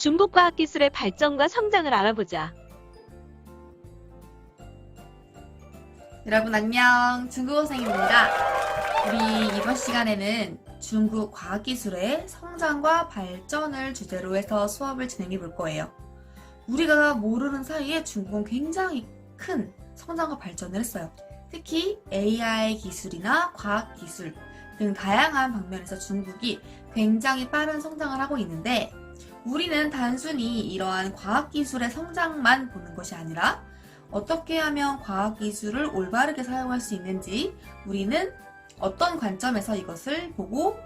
중국 과학기술의 발전과 성장을 알아보자. 여러분 안녕, 중국어생입니다. 우리 이번 시간에는 중국 과학기술의 성장과 발전을 주제로 해서 수업을 진행해 볼 거예요. 우리가 모르는 사이에 중국은 굉장히 큰 성장과 발전을 했어요. 특히 AI 기술이나 과학기술 등 다양한 방면에서 중국이 굉장히 빠른 성장을 하고 있는데, 우리는 단순히 이러한 과학기술의 성장만 보는 것이 아니라 어떻게 하면 과학기술을 올바르게 사용할 수 있는지, 우리는 어떤 관점에서 이것을 보고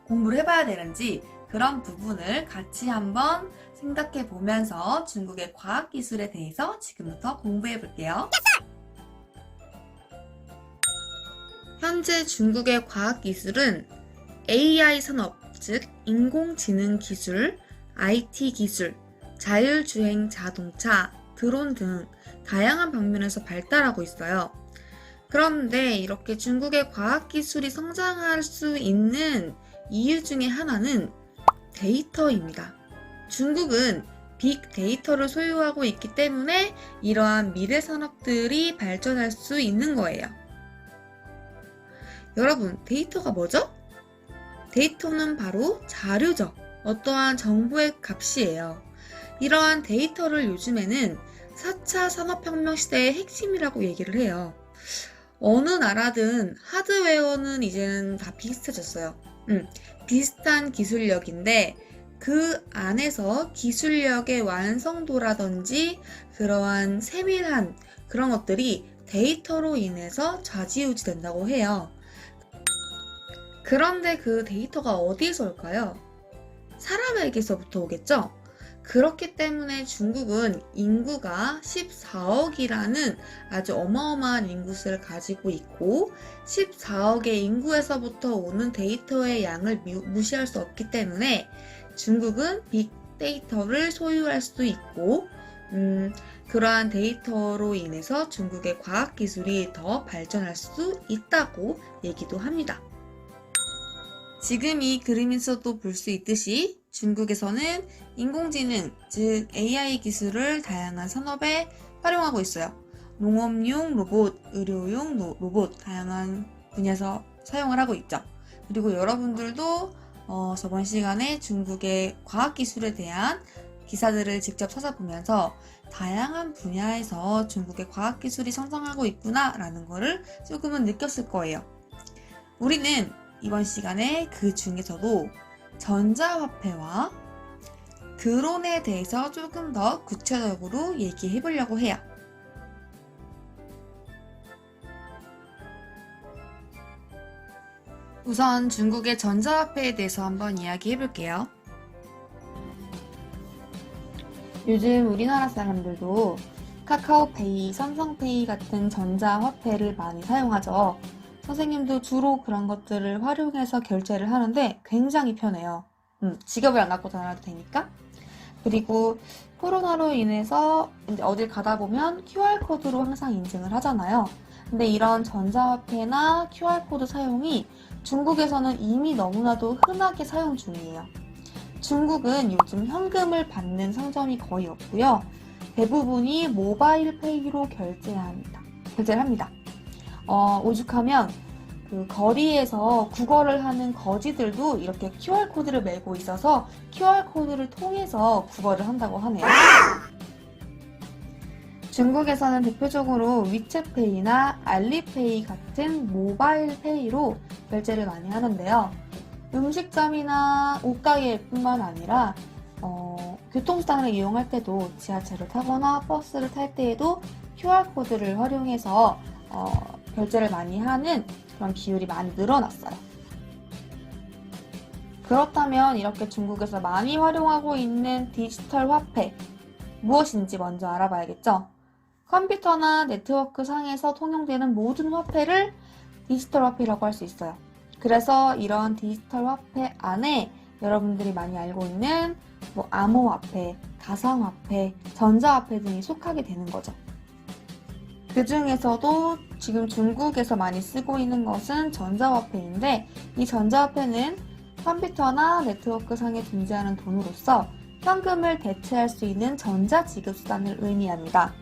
공부를 해봐야 되는지, 그런 부분을 같이 한번 생각해 보면서 중국의 과학기술에 대해서 지금부터 공부해 볼게요. 현재 중국의 과학기술은 AI 산업, 즉 인공지능 기술, IT 기술, 자율주행 자동차, 드론 등 다양한 방면에서 발달하고 있어요. 그런데 이렇게 중국의 과학기술이 성장할 수 있는 이유 중에 하나는 데이터입니다. 중국은 빅데이터를 소유하고 있기 때문에 이러한 미래 산업들이 발전할 수 있는 거예요. 여러분, 데이터가 뭐죠? 데이터는 바로 자료죠. 어떠한 정보의 값이에요. 이러한 데이터를 요즘에는 4차 산업혁명 시대의 핵심이라고 얘기를 해요. 어느 나라든 하드웨어는 이제는 다 비슷해졌어요. 비슷한 기술력인데 그 안에서 기술력의 완성도라든지 그러한 세밀한 그런 것들이 데이터로 인해서 좌지우지 된다고 해요. 그런데 그 데이터가 어디에서 올까요? 사람에게서부터 오겠죠? 그렇기 때문에 중국은 인구가 14억이라는 아주 어마어마한 인구수를 가지고 있고, 14억의 인구에서부터 오는 데이터의 양을 무시할 수 없기 때문에 중국은 빅데이터를 소유할 수도 있고, 그러한 데이터로 인해서 중국의 과학기술이 더 발전할 수 있다고 얘기도 합니다. 지금 이 그림에서도 볼 수 있듯이 중국에서는 인공지능, 즉 AI 기술을 다양한 산업에 활용하고 있어요. 농업용 로봇, 의료용 로봇, 다양한 분야에서 사용을 하고 있죠. 그리고 여러분들도 저번 시간에 중국의 과학기술에 대한 기사들을 직접 찾아보면서 다양한 분야에서 중국의 과학기술이 성장하고 있구나라는 거를 조금은 느꼈을 거예요. 우리는 이번 시간에 그 중에서도 전자화폐와 드론에 대해서 조금 더 구체적으로 얘기해 보려고 해요. 우선 중국의 전자화폐에 대해서 한번 이야기해 볼게요. 요즘 우리나라 사람들도 카카오페이, 삼성페이 같은 전자화폐를 많이 사용하죠. 선생님도 주로 그런 것들을 활용해서 결제를 하는데 굉장히 편해요. 지갑을 안 갖고 다녀도 되니까. 그리고 코로나로 인해서 이제 어딜 가다 보면 QR코드로 항상 인증을 하잖아요. 근데 이런 전자화폐나 QR코드 사용이 중국에서는 이미 너무나도 흔하게 사용 중이에요. 중국은 요즘 현금을 받는 상점이 거의 없고요. 대부분이 모바일 페이로 결제를 합니다. 오죽하면 그 거리에서 구걸을 하는 거지들도 이렇게 QR코드를 메고 있어서 QR코드를 통해서 구걸을 한다고 하네요. 중국에서는 대표적으로 위챗페이나 알리페이 같은 모바일 페이로 결제를 많이 하는데요. 음식점이나 옷가게뿐만 아니라 교통수단을 이용할 때도 지하철을 타거나 버스를 탈 때에도 QR코드를 활용해서 결제를 많이 하는 그런 비율이 많이 늘어났어요. 그렇다면 이렇게 중국에서 많이 활용하고 있는 디지털 화폐 무엇인지 먼저 알아봐야겠죠? 컴퓨터나 네트워크 상에서 통용되는 모든 화폐를 디지털 화폐라고 할 수 있어요. 그래서 이런 디지털 화폐 안에 여러분들이 많이 알고 있는 암호화폐, 가상화폐, 전자화폐 등이 속하게 되는 거죠. 그 중에서도 지금 중국에서 많이 쓰고 있는 것은 전자화폐인데, 이 전자화폐는 컴퓨터나 네트워크 상에 존재하는 돈으로서 현금을 대체할 수 있는 전자지급수단을 의미합니다.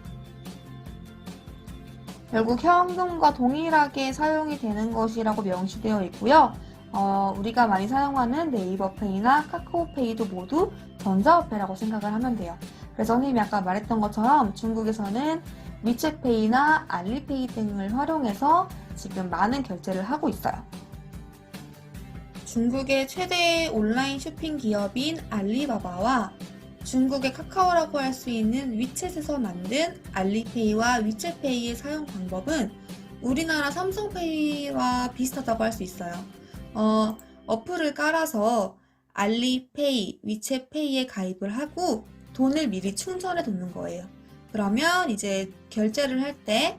결국 현금과 동일하게 사용이 되는 것이라고 명시되어 있고요. 우리가 많이 사용하는 네이버페이나 카카오페이도 모두 전자화폐라고 생각을 하면 돼요. 그래서 선생님이 아까 말했던 것처럼 중국에서는 위챗페이나 알리페이 등을 활용해서 지금 많은 결제를 하고 있어요. 중국의 최대 온라인 쇼핑 기업인 알리바바와 중국의 카카오라고 할 수 있는 위챗에서 만든 알리페이와 위챗페이의 사용 방법은 우리나라 삼성페이와 비슷하다고 할 수 있어요. 어플을 깔아서 알리페이, 위챗페이에 가입을 하고 돈을 미리 충전해 두는 거예요. 그러면 이제 결제를 할 때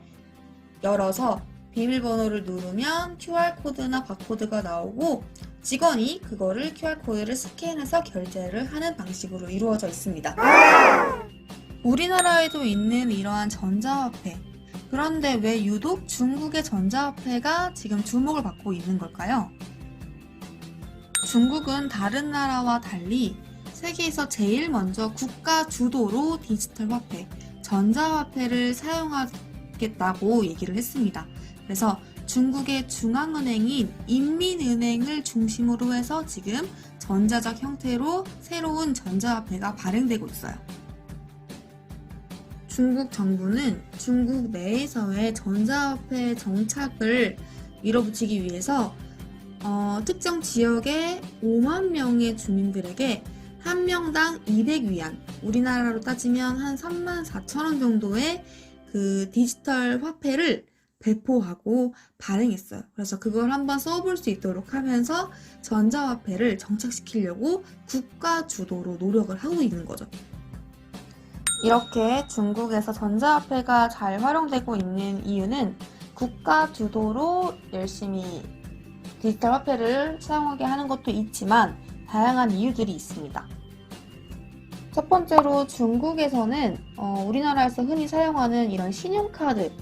열어서 비밀번호를 누르면 QR코드나 바코드가 나오고 직원이 그거를 QR코드를 스캔해서 결제를 하는 방식으로 이루어져 있습니다. 우리나라에도 있는 이러한 전자화폐. 그런데 왜 유독 중국의 전자화폐가 지금 주목을 받고 있는 걸까요? 중국은 다른 나라와 달리 세계에서 제일 먼저 국가 주도로 디지털 화폐, 전자화폐를 사용하겠다고 얘기를 했습니다. 그래서 중국의 중앙은행인 인민은행을 중심으로 해서 지금 전자적 형태로 새로운 전자화폐가 발행되고 있어요. 중국 정부는 중국 내에서의 전자화폐 정착을 밀어붙이기 위해서 특정 지역의 5만 명의 주민들에게 한 명당 200위안, 우리나라로 따지면 한 3만 4천 원 정도의 그 디지털 화폐를 배포하고 발행했어요. 그래서 그걸 한번 써볼 수 있도록 하면서 전자화폐를 정착시키려고 국가 주도로 노력을 하고 있는 거죠. 이렇게 중국에서 전자화폐가 잘 활용되고 있는 이유는 국가 주도로 열심히 디지털 화폐를 사용하게 하는 것도 있지만 다양한 이유들이 있습니다. 첫 번째로 중국에서는 우리나라에서 흔히 사용하는 이런 신용카드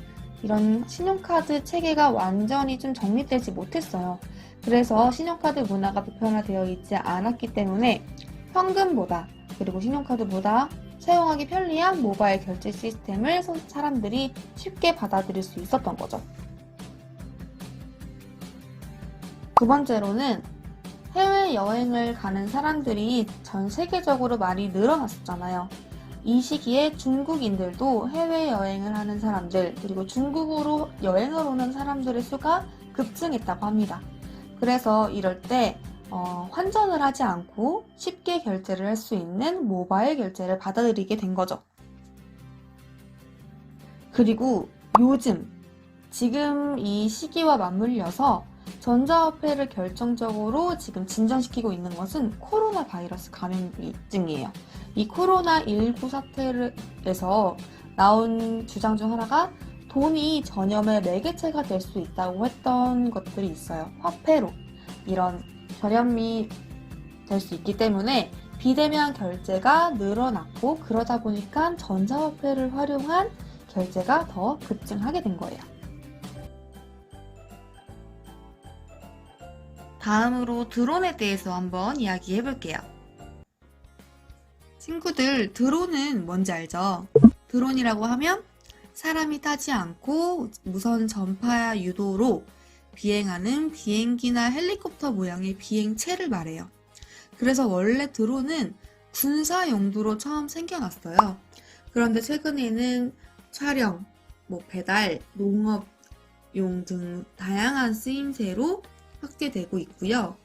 체계가 완전히 좀 정립되지 못했어요. 그래서 신용카드 문화가 보편화되어 있지 않았기 때문에 현금보다 그리고 신용카드보다 사용하기 편리한 모바일 결제 시스템을 사람들이 쉽게 받아들일 수 있었던 거죠. 두 번째로는 해외여행을 가는 사람들이 전 세계적으로 많이 늘어났었잖아요. 이 시기에 중국인들도 해외여행을 하는 사람들, 그리고 중국으로 여행을 오는 사람들의 수가 급증했다고 합니다. 그래서 이럴 때 환전을 하지 않고 쉽게 결제를 할 수 있는 모바일 결제를 받아들이게 된 거죠. 그리고 지금 이 시기와 맞물려서 전자화폐를 결정적으로 지금 진전시키고 있는 것은 코로나 바이러스 감염증이에요. 이 코로나19 사태에서 나온 주장 중 하나가 돈이 전염의 매개체가 될 수 있다고 했던 것들이 있어요. 화폐로 이런 전염이 될 수 있기 때문에 비대면 결제가 늘어났고 그러다 보니까 전자화폐를 활용한 결제가 더 급증하게 된 거예요. 다음으로 드론에 대해서 한번 이야기해 볼게요. 친구들, 드론은 뭔지 알죠? 드론이라고 하면 사람이 타지 않고 무선 전파 유도로 비행하는 비행기나 헬리콥터 모양의 비행체를 말해요. 그래서 원래 드론은 군사 용도로 처음 생겨났어요. 그런데 최근에는 촬영, 배달, 농업용 등 다양한 쓰임새로 확대되고 있고요.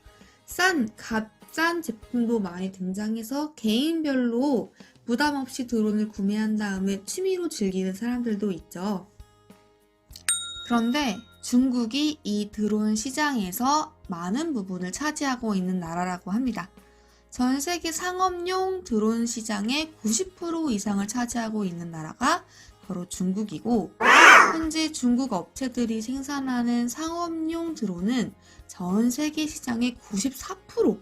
값싼 제품도 많이 등장해서 개인별로 부담 없이 드론을 구매한 다음에 취미로 즐기는 사람들도 있죠. 그런데 중국이 이 드론 시장에서 많은 부분을 차지하고 있는 나라라고 합니다. 전 세계 상업용 드론 시장의 90% 이상을 차지하고 있는 나라가 바로 중국이고, 현재 중국 업체들이 생산하는 상업용 드론은 전 세계 시장의 94%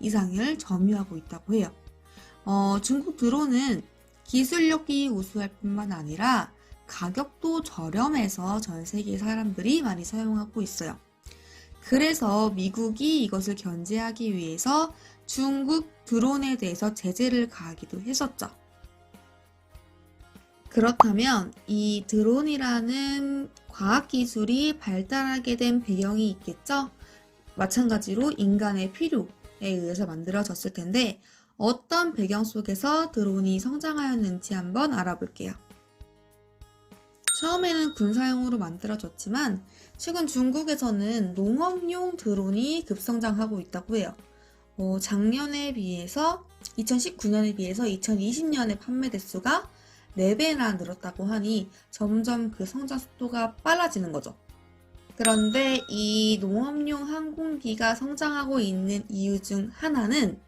이상을 점유하고 있다고 해요. 중국 드론은 기술력이 우수할 뿐만 아니라 가격도 저렴해서 전 세계 사람들이 많이 사용하고 있어요. 그래서 미국이 이것을 견제하기 위해서 중국 드론에 대해서 제재를 가하기도 했었죠. 그렇다면 이 드론이라는 과학기술이 발달하게 된 배경이 있겠죠? 마찬가지로 인간의 필요에 의해서 만들어졌을 텐데 어떤 배경 속에서 드론이 성장하였는지 한번 알아볼게요. 처음에는 군사용으로 만들어졌지만 최근 중국에서는 농업용 드론이 급성장하고 있다고 해요. 작년에 비해서 2019년에 비해서 2020년에 판매 대수가 4배나 늘었다고 하니 점점 그 성장 속도가 빨라지는 거죠. 그런데 이 농업용 항공기가 성장하고 있는 이유 중 하나는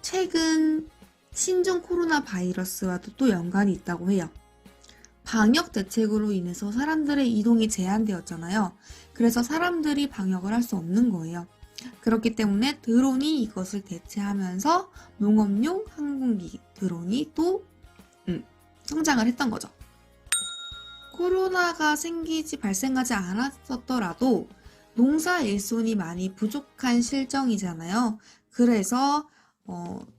최근 신종 코로나 바이러스와도 또 연관이 있다고 해요. 방역 대책으로 인해서 사람들의 이동이 제한되었잖아요. 그래서 사람들이 방역을 할 수 없는 거예요. 그렇기 때문에 드론이 이것을 대체하면서 농업용 항공기 드론이 또 성장을 했던 거죠. 코로나가 발생하지 않았었더라도 농사 일손이 많이 부족한 실정이잖아요. 그래서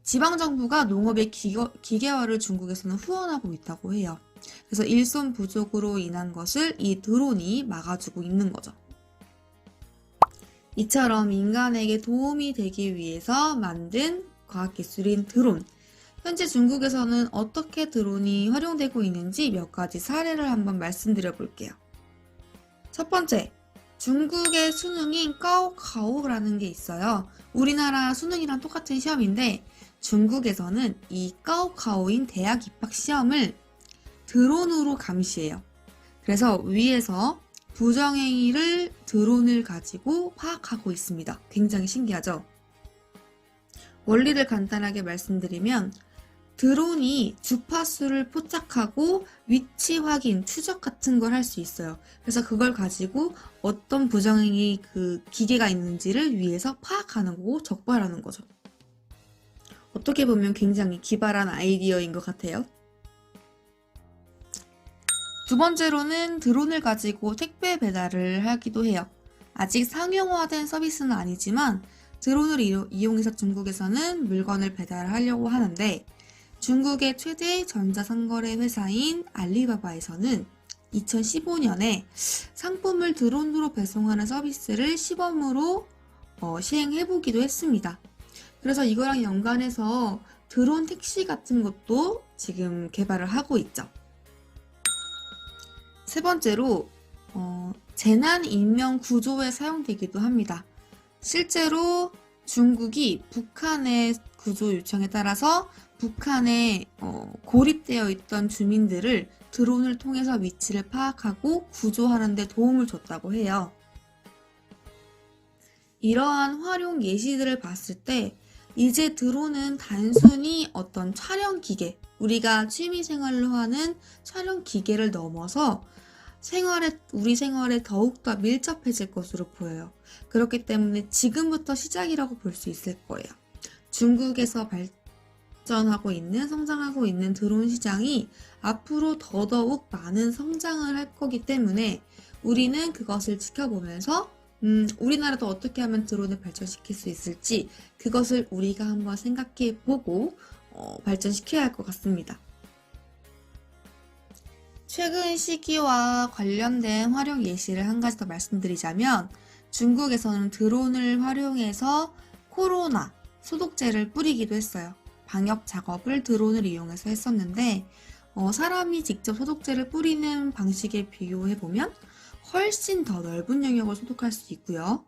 지방정부가 농업의 기계화를 중국에서는 후원하고 있다고 해요. 그래서 일손 부족으로 인한 것을 이 드론이 막아주고 있는 거죠. 이처럼 인간에게 도움이 되기 위해서 만든 과학기술인 드론. 현재 중국에서는 어떻게 드론이 활용되고 있는지 몇 가지 사례를 한번 말씀드려 볼게요. 첫 번째, 중국의 수능인 가오카오라는 게 있어요. 우리나라 수능이랑 똑같은 시험인데 중국에서는 이 가오카오인 대학 입학 시험을 드론으로 감시해요. 그래서 위에서 부정행위를 드론을 가지고 파악하고 있습니다. 굉장히 신기하죠? 원리를 간단하게 말씀드리면 드론이 주파수를 포착하고 위치 확인, 추적 같은 걸 할 수 있어요. 그래서 그걸 가지고 어떤 부정행위 그 기계가 있는지를 위해서 파악하는 거고 적발하는 거죠. 어떻게 보면 굉장히 기발한 아이디어인 것 같아요. 두 번째로는 드론을 가지고 택배 배달을 하기도 해요. 아직 상용화된 서비스는 아니지만 드론을 이용해서 중국에서는 물건을 배달하려고 하는데 중국의 최대 전자상거래 회사인 알리바바에서는 2015년에 상품을 드론으로 배송하는 서비스를 시범으로 시행해보기도 했습니다. 그래서 이거랑 연관해서 드론 택시 같은 것도 지금 개발을 하고 있죠. 세 번째로 재난 인명 구조에 사용되기도 합니다. 실제로 중국이 북한의 구조 요청에 따라서 북한에 고립되어 있던 주민들을 드론을 통해서 위치를 파악하고 구조하는 데 도움을 줬다고 해요. 이러한 활용 예시들을 봤을 때 이제 드론은 단순히 어떤 촬영 기계, 우리가 취미 생활로 하는 촬영 기계를 넘어서 우리 생활에 더욱더 밀접해질 것으로 보여요. 그렇기 때문에 지금부터 시작이라고 볼 수 있을 거예요. 중국에서 성장하고 있는 드론 시장이 앞으로 더더욱 많은 성장을 할 거기 때문에 우리는 그것을 지켜보면서 우리나라도 어떻게 하면 드론을 발전시킬 수 있을지 그것을 우리가 한번 생각해 보고 발전시켜야 할 것 같습니다. 최근 시기와 관련된 활용 예시를 한 가지 더 말씀드리자면 중국에서는 드론을 활용해서 코로나 소독제를 뿌리기도 했어요. 방역 작업을 드론을 이용해서 했었는데 사람이 직접 소독제를 뿌리는 방식에 비교해보면 훨씬 더 넓은 영역을 소독할 수 있고요.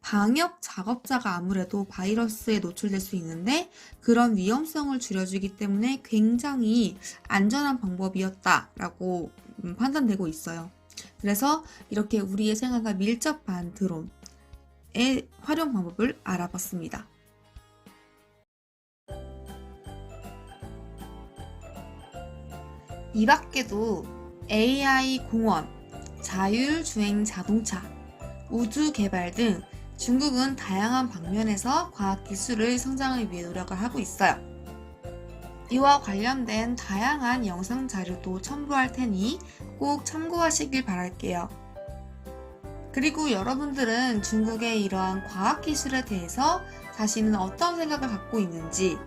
방역 작업자가 아무래도 바이러스에 노출될 수 있는데 그런 위험성을 줄여주기 때문에 굉장히 안전한 방법이었다라고 판단되고 있어요. 그래서 이렇게 우리의 생활과 밀접한 드론의 활용 방법을 알아봤습니다. 이 밖에도 AI 공원, 자율주행 자동차, 우주 개발 등 중국은 다양한 방면에서 과학기술의 성장을 위해 노력을 하고 있어요. 이와 관련된 다양한 영상 자료도 첨부할 테니 꼭 참고하시길 바랄게요. 그리고 여러분들은 중국의 이러한 과학기술에 대해서 자신은 어떤 생각을 갖고 있는지,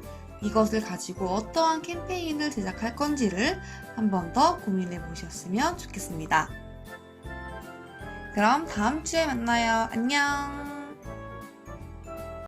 이것을 가지고 어떠한 캠페인을 제작할 건지를 한 번 더 고민해 보셨으면 좋겠습니다. 그럼 다음 주에 만나요. 안녕!